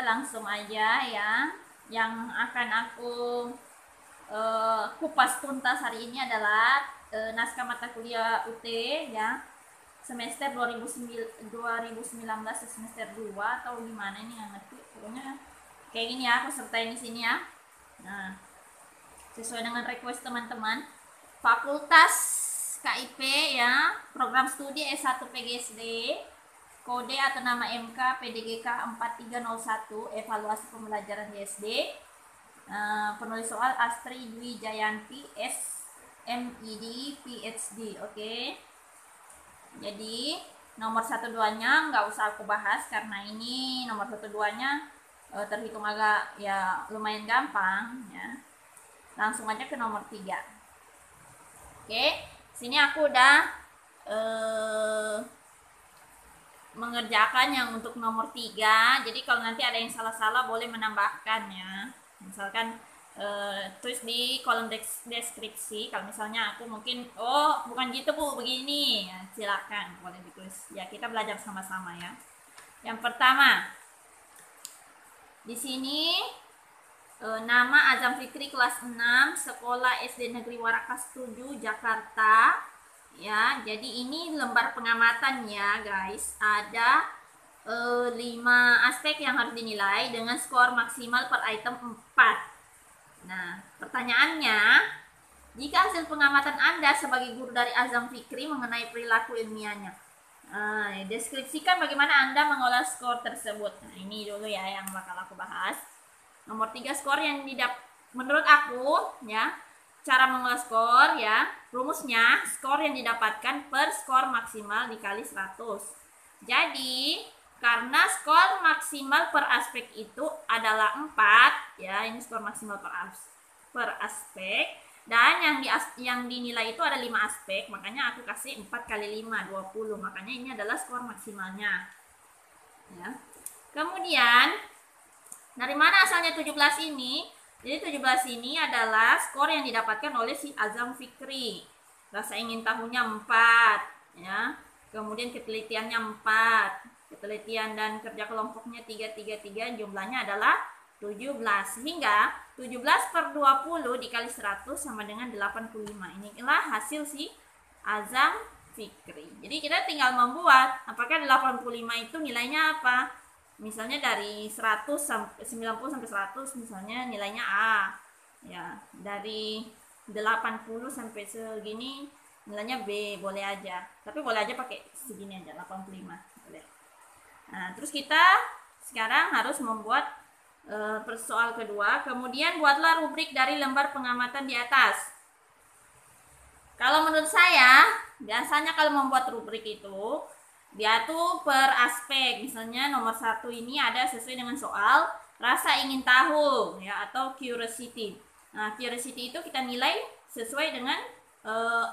langsung aja ya. Yang akan aku kupas tuntas hari ini adalah naskah mata kuliah UT ya. Semester 2019 semester 2 atau gimana ini yang ngerti. Pokoknya kayak gini ya, aku sertain di sini ya. Nah, sesuai dengan request teman-teman. Fakultas KIP ya, program studi S1 PGSD, kode atau nama MK PDGK 4301, evaluasi pembelajaran di SD. Penulis soal Astri Dwi Jayanti SMID PhD. Oke. Jadi nomor 1-2-nya nggak usah aku bahas karena ini nomor 1-2-nya terhitung agak ya lumayan gampang ya. Langsung aja ke nomor 3. Oke, sini aku udah mengerjakan yang untuk nomor 3. Jadi kalau nanti ada yang salah-salah boleh menambahkan ya. Misalkan tulis di kolom deskripsi. Kalau misalnya aku mungkin, oh bukan gitu Bu, begini ya, silakan boleh ditulis. Ya kita belajar sama-sama ya. Yang pertama, di sini nama Azam Fikri kelas 6, sekolah SD Negeri Warakas 7 Jakarta. Ya, jadi ini lembar pengamatan ya guys. Ada 5 aspek yang harus dinilai dengan skor maksimal per item 4. Nah, pertanyaannya, jika hasil pengamatan Anda sebagai guru dari Azam Fikri mengenai perilaku ilmiahnya, deskripsikan bagaimana Anda mengolah skor tersebut. Nah, ini dulu ya yang bakal aku bahas. Nomor 3, skor yang menurut aku ya, cara mengolah skor ya, rumusnya skor yang didapatkan per skor maksimal dikali 100. Jadi karena skor maksimal per aspek itu adalah 4 ya, ini skor maksimal per aspek, dan yang dinilai itu ada 5 aspek, makanya aku kasih 4 kali 5 20, makanya ini adalah skor maksimalnya ya. Kemudian dari mana asalnya 17 ini? Jadi 17 ini adalah skor yang didapatkan oleh si Azam Fikri. Rasa ingin tahunya 4 ya. Kemudian ketelitiannya 4. Ketelitian dan kerja kelompoknya 3 jumlahnya adalah 17. Sehingga 17 per 20 dikali 100 sama dengan 85. Inilah hasil si Azam Fikri. Jadi kita tinggal membuat apakah 85 itu nilainya apa? Misalnya dari 100 sampai 90 sampai 100 misalnya nilainya A. Ya, dari 80 sampai segini nilainya B, boleh aja. Tapi boleh aja pakai segini aja 85. Boleh. Nah, terus kita sekarang harus membuat persoal kedua. Kemudian buatlah rubrik dari lembar pengamatan di atas. Kalau menurut saya, biasanya kalau membuat rubrik itu dia tuh per aspek. Misalnya nomor 1 ini ada sesuai dengan soal rasa ingin tahu ya, atau curiosity. Nah, curiosity itu kita nilai sesuai dengan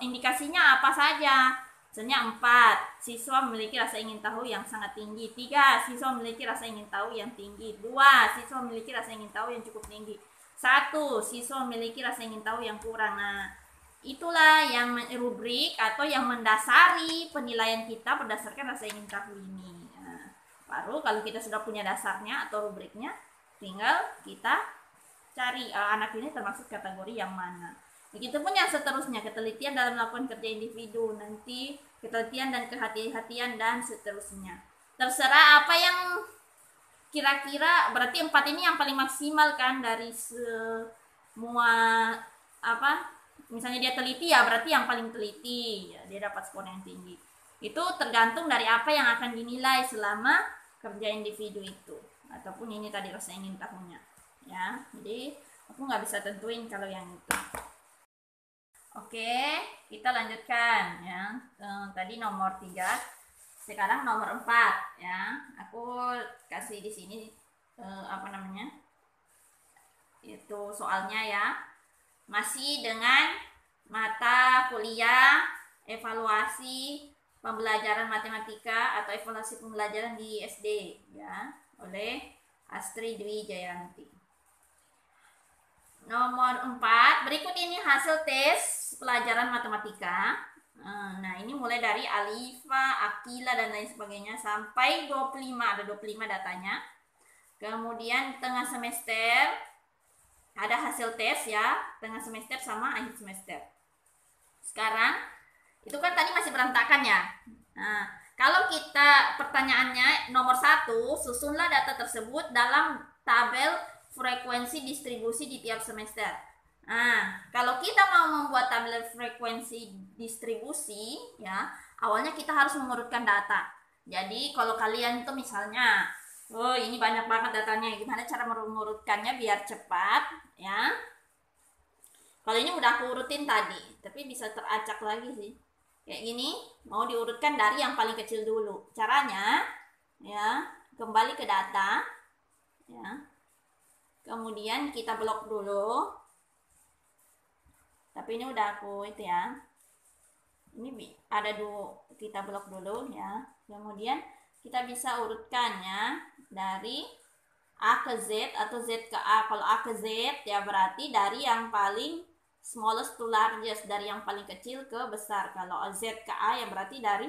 indikasinya apa saja. Misalnya 4, siswa memiliki rasa ingin tahu yang sangat tinggi. 3, siswa memiliki rasa ingin tahu yang tinggi. 2, siswa memiliki rasa ingin tahu yang cukup tinggi. 1, siswa memiliki rasa ingin tahu yang kurang. Nah, itulah yang rubrik atau yang mendasari penilaian kita berdasarkan rasa ingin tahu ini. Nah, baru kalau kita sudah punya dasarnya atau rubriknya, tinggal kita cari anak ini termasuk kategori yang mana. Begitupun yang seterusnya, ketelitian dalam melakukan kerja individu, nanti ketelitian dan kehati-hatian dan seterusnya. Terserah apa yang kira-kira, berarti 4 ini yang paling maksimal kan dari semua apa? Misalnya dia teliti ya, berarti yang paling teliti ya, dia dapat skor yang tinggi. Itu tergantung dari apa yang akan dinilai selama kerja individu itu, ataupun ini tadi rasa ingin tahunya ya. Jadi aku nggak bisa tentuin kalau yang itu. Oke, kita lanjutkan ya. Tadi nomor 3, sekarang nomor 4 ya. Aku kasih di sini apa namanya? Itu soalnya ya. Masih dengan mata kuliah evaluasi pembelajaran matematika atau evaluasi pembelajaran di SD ya, oleh Astri Dwi Jayanti. Nomor 4, berikut ini hasil tes pelajaran matematika. Nah, ini mulai dari Alifa, Akila dan lain sebagainya sampai 25, ada 25 datanya. Kemudian tengah semester ada hasil tes ya, tengah semester sama akhir semester. Sekarang itu kan tadi masih berantakan ya. Nah, kalau kita pertanyaannya nomor 1, susunlah data tersebut dalam tabel frekuensi distribusi di tiap semester. Nah, kalau kita mau membuat tabel frekuensi distribusi ya, awalnya kita harus mengurutkan data. Jadi kalau kalian tuh misalnya, oh ini banyak banget datanya, gimana cara mengurutkannya biar cepat ya. Kalau ini udah aku urutin tadi, tapi bisa teracak lagi sih. Kayak gini, mau diurutkan dari yang paling kecil dulu. Caranya, ya, kembali ke data, ya. Kemudian kita blok dulu. Tapi ini udah aku itu ya. Ini ada dua, kita blok dulu ya. Kemudian kita bisa urutkannya dari A ke Z atau Z ke A. Kalau A ke Z ya berarti dari yang paling smallest to largest, dari yang paling kecil ke besar. Kalau Z ke A ya berarti dari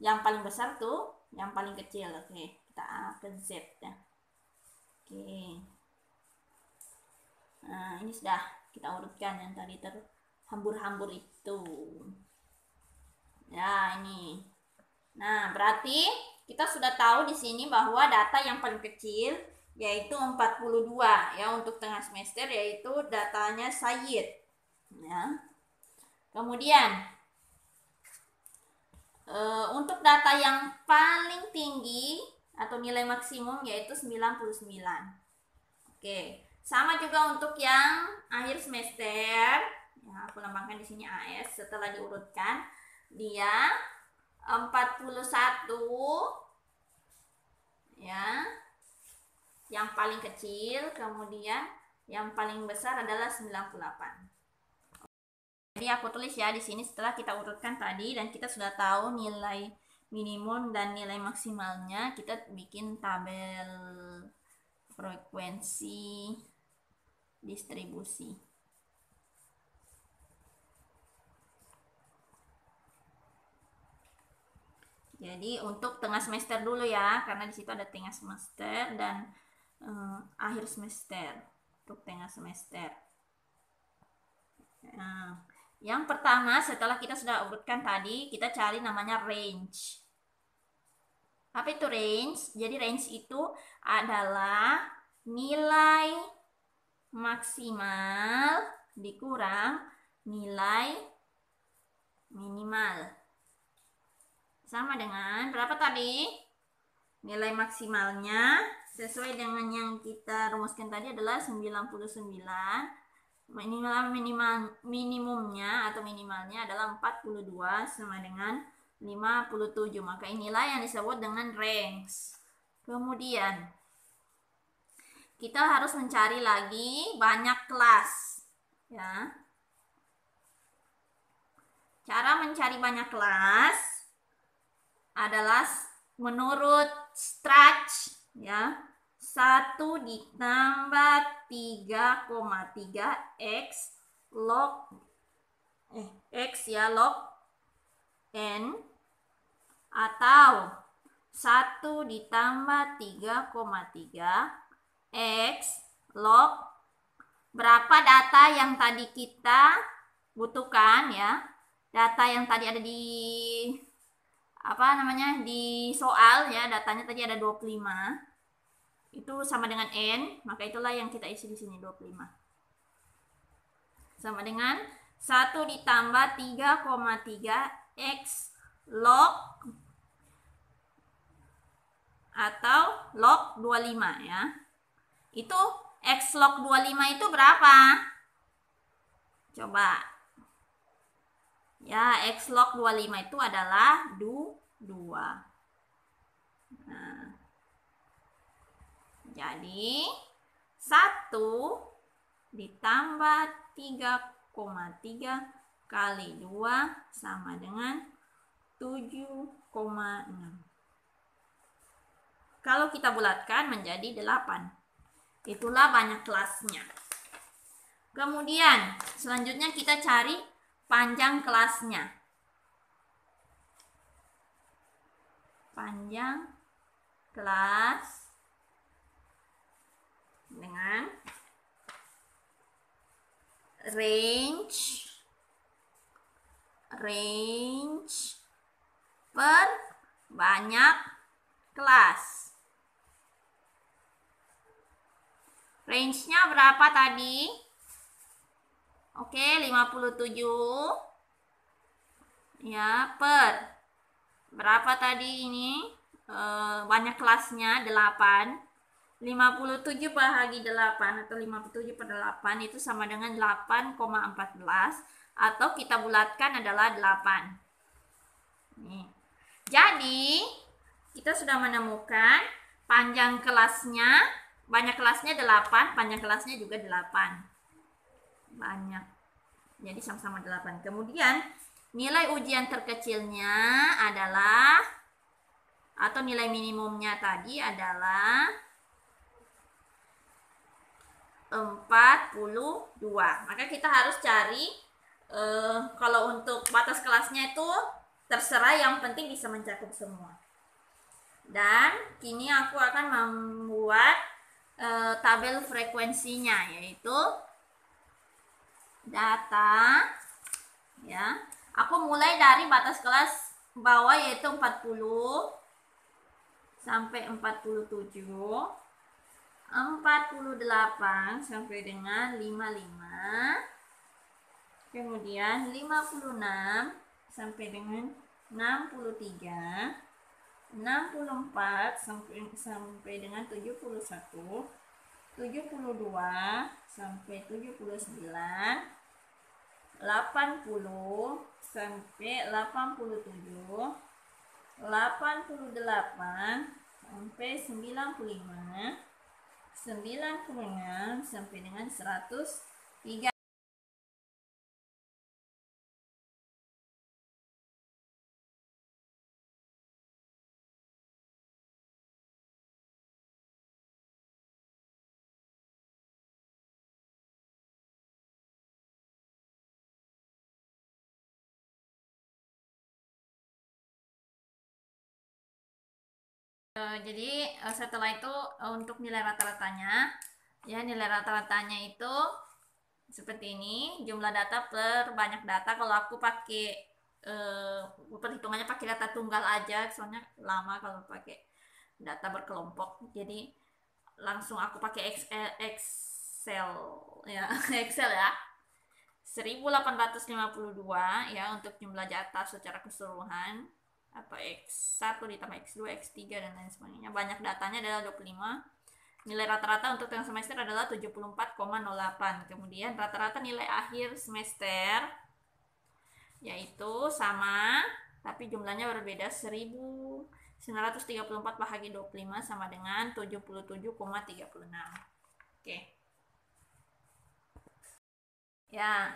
yang paling besar tuh yang paling kecil. Oke, kita A ke Z ya. Oke. Nah, ini sudah kita urutkan yang tadi terhambur-hambur itu. Ya, ini. Nah, berarti kita sudah tahu di sini bahwa data yang paling kecil yaitu 42 ya untuk tengah semester, yaitu datanya Sayyid. Ya. Kemudian untuk data yang paling tinggi atau nilai maksimum yaitu 99. Oke, sama juga untuk yang akhir semester. Ya, aku lambangkan di sini AS setelah diurutkan. Dia 41 ya. Yang paling kecil, kemudian yang paling besar adalah 98. Jadi aku tulis ya di sini setelah kita urutkan tadi dan kita sudah tahu nilai minimum dan nilai maksimalnya, kita bikin tabel frekuensi distribusi. Jadi untuk tengah semester dulu ya, karena di situ ada tengah semester dan akhir semester. Untuk tengah semester. Nah, yang pertama setelah kita sudah urutkan tadi, kita cari namanya range. Apa itu range? Jadi range itu adalah nilai maksimal dikurang nilai minimal. Sama dengan berapa tadi? Nilai maksimalnya sesuai dengan yang kita rumuskan tadi adalah 99. Minimumnya atau minimalnya adalah 42 sama dengan 57. Maka inilah yang disebut dengan range. Kemudian kita harus mencari lagi banyak kelas ya. Cara mencari banyak kelas adalah menurut Strach ya. 1 ditambah 3,3 X log X ya, log N, atau 1 ditambah 3,3 X log berapa data yang tadi kita butuhkan ya. Data yang tadi ada di di soal ya, datanya tadi ada 25. Itu sama dengan N, maka itulah yang kita isi di sini 25. Sama dengan 1 ditambah 3,3 X log atau log 25 ya. Itu X log 25 itu berapa? Coba. Ya, X log 25 itu adalah 2. Nah. Jadi 1 ditambah 3,3 kali 2 sama dengan 7,6. Kalau kita bulatkan menjadi 8. Itulah banyak kelasnya. Kemudian selanjutnya kita cari panjang kelasnya. Panjang kelas dengan range per banyak kelas. Range-nya berapa tadi? Oke, 57 ya, per berapa tadi ini? Banyak kelasnya 8. 57 bahagi 8 atau 57 per 8 itu sama dengan 8,14 atau kita bulatkan adalah 8. Nih. Jadi, kita sudah menemukan panjang kelasnya, banyak kelasnya 8, panjang kelasnya juga 8. Banyak. Jadi sama-sama 8. Kemudian, nilai ujian terkecilnya adalah, atau nilai minimumnya tadi adalah 42. Maka kita harus cari, kalau untuk batas kelasnya itu terserah, yang penting bisa mencakup semua. Dan kini aku akan membuat tabel frekuensinya, yaitu data, ya. Aku mulai dari batas kelas bawah, yaitu 40 sampai 47, 48 sampai dengan 55, kemudian 56 sampai dengan 63, 64 sampai dengan 71, 72 sampai 79, 80 sampai 87, 88 sampai 95, 96 sampai dengan 103. Jadi setelah itu untuk nilai rata-ratanya, ya, nilai rata-ratanya itu seperti ini, jumlah data per banyak data. Kalau aku pakai perhitungannya pakai data tunggal aja, soalnya lama kalau pakai data berkelompok. Jadi langsung aku pakai Excel ya. Excel ya. 1852 ya untuk jumlah data secara keseluruhan, atau X1 ditambah X2, X3 dan lain sebagainya. Banyak datanya adalah 25. Nilai rata-rata untuk tengah semester adalah 74,08. Kemudian rata-rata nilai akhir semester yaitu sama, tapi jumlahnya berbeda, 1934 bahagi 25 sama dengan 77,36. Oke. Ya,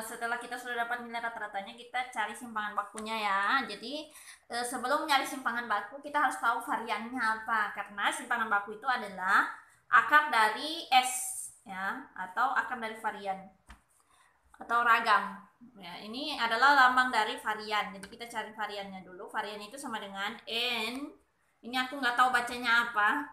setelah kita sudah dapat nilai rata-ratanya, kita cari simpangan bakunya ya. Jadi, sebelum nyari simpangan baku, kita harus tahu variannya apa. Karena simpangan baku itu adalah akar dari S, ya, atau akar dari varian, atau ragam. Ya, ini adalah lambang dari varian. Jadi, kita cari variannya dulu. Varian itu sama dengan N. Ini aku nggak tahu bacanya apa.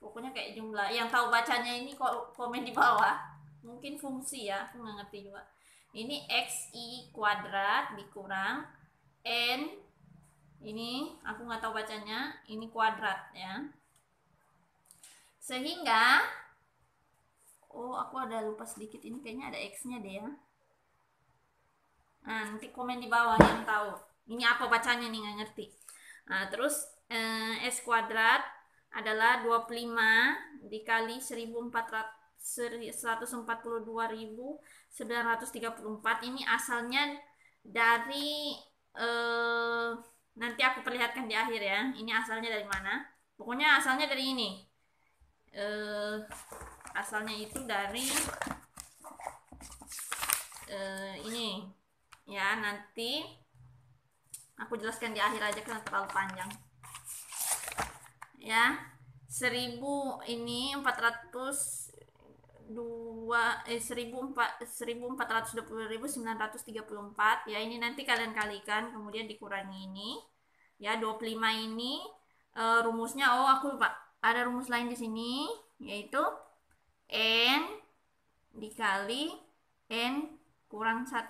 Pokoknya kayak jumlah. Yang tahu bacanya ini komen di bawah. Mungkin fungsi ya, aku nggak ngerti juga. Ini xi kuadrat dikurang n, ini aku nggak tahu bacanya, ini kuadrat ya. Sehingga, oh aku ada lupa sedikit, ini kayaknya ada x-nya deh ya. Nah, nanti komen di bawah yang tahu. Ini apa bacanya nih, nggak ngerti. Nah, terus s kuadrat adalah 25 dikali 142.934. Ini asalnya dari nanti aku perlihatkan di akhir ya. Ini asalnya dari mana? Pokoknya asalnya dari ini. Asalnya itu dari ini ya. Nanti aku jelaskan di akhir aja karena terlalu panjang ya. 1000 ini 1420.934 ya. Ini nanti kalian kalikan, kemudian dikurangi ini ya. 25 ini rumusnya, oh aku lupa, ada rumus lain di sini, yaitu N dikali N kurang 1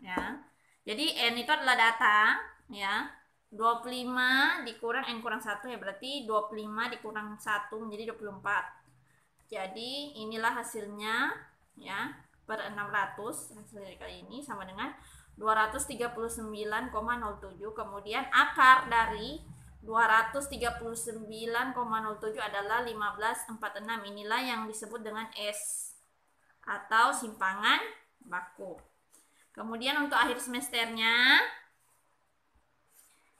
ya. Jadi N itu adalah data ya. 25 dikurang N kurang 1 ya, berarti 25 dikurang 1 menjadi 24. Jadi inilah hasilnya ya, per 600 hasil dari kali ini sama dengan 239,07. Kemudian akar dari 239,07 adalah 1546. Inilah yang disebut dengan S atau simpangan baku. Kemudian untuk akhir semesternya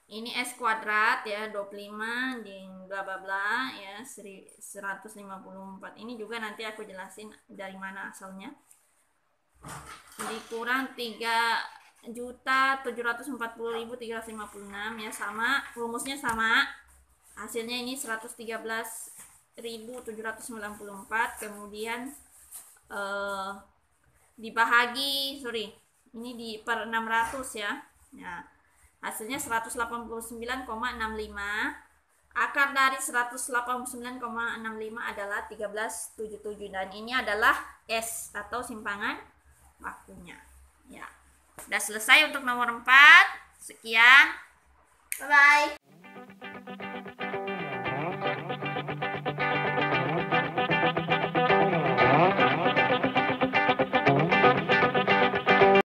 ini S kuadrat ya, 25 di bla bla bla ya, 154. Ini juga nanti aku jelasin dari mana asalnya. Dikurang 3.740.356 ya, sama rumusnya sama. Hasilnya ini 113.794. Kemudian dibahagi, ini di per 600 ya. Nah, hasilnya 189,65. Akar dari 189,65 adalah 1377 dan ini adalah S atau simpangan bakunya. Ya. Udah selesai untuk nomor 4. Sekian. Bye bye.